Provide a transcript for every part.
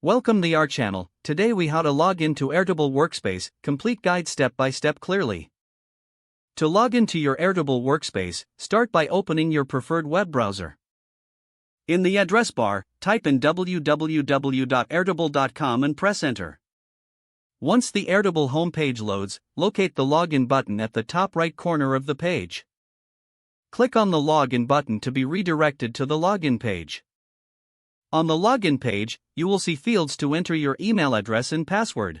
Welcome to our channel. Today we how to log into Airtable Workspace, complete guide step by step clearly. To log into your Airtable Workspace, start by opening your preferred web browser. In the address bar, type in www.airtable.com and press enter. Once the Airtable homepage loads, locate the login button at the top right corner of the page. Click on the login button to be redirected to the login page. On the login page, you will see fields to enter your email address and password.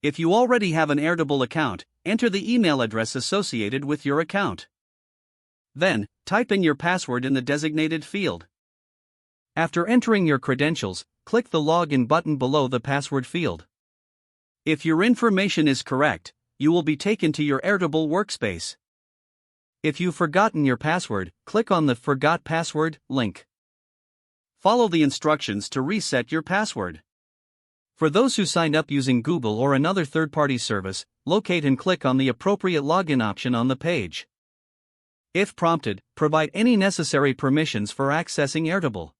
If you already have an Airtable account, enter the email address associated with your account. Then, type in your password in the designated field. After entering your credentials, click the login button below the password field. If your information is correct, you will be taken to your Airtable Workspace. If you've forgotten your password, click on the Forgot Password link. Follow the instructions to reset your password. For those who signed up using Google or another third-party service, locate and click on the appropriate login option on the page. If prompted, provide any necessary permissions for accessing Airtable.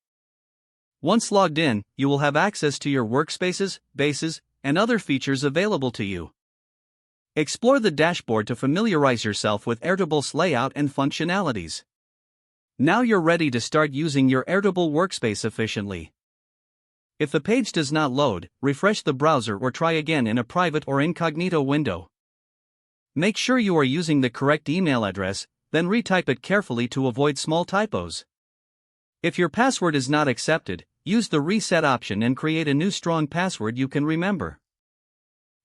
Once logged in, you will have access to your workspaces, bases, and other features available to you. Explore the dashboard to familiarize yourself with Airtable's layout and functionalities. Now you're ready to start using your Airtable Workspace efficiently. If the page does not load, refresh the browser or try again in a private or incognito window. Make sure you are using the correct email address, then retype it carefully to avoid small typos. If your password is not accepted, use the reset option and create a new strong password you can remember.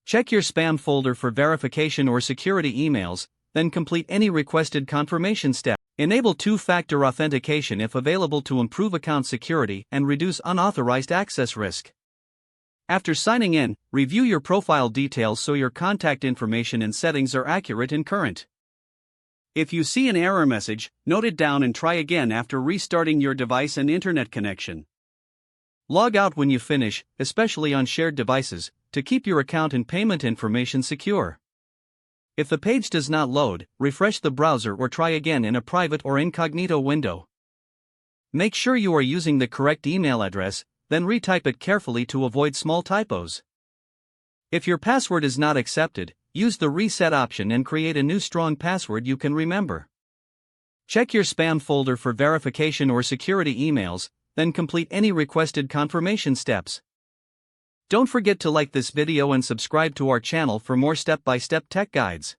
Check your spam folder for verification or security emails, then complete any requested confirmation step. Enable two-factor authentication if available to improve account security and reduce unauthorized access risk. After signing in, review your profile details so your contact information and settings are accurate and current. If you see an error message, note it down and try again after restarting your device and internet connection. Log out when you finish, especially on shared devices, to keep your account and payment information secure. If the page does not load, refresh the browser or try again in a private or incognito window. Make sure you are using the correct email address, then retype it carefully to avoid small typos. If your password is not accepted, use the reset option and create a new strong password you can remember. Check your spam folder for verification or security emails, then complete any requested confirmation steps. Don't forget to like this video and subscribe to our channel for more step-by-step tech guides.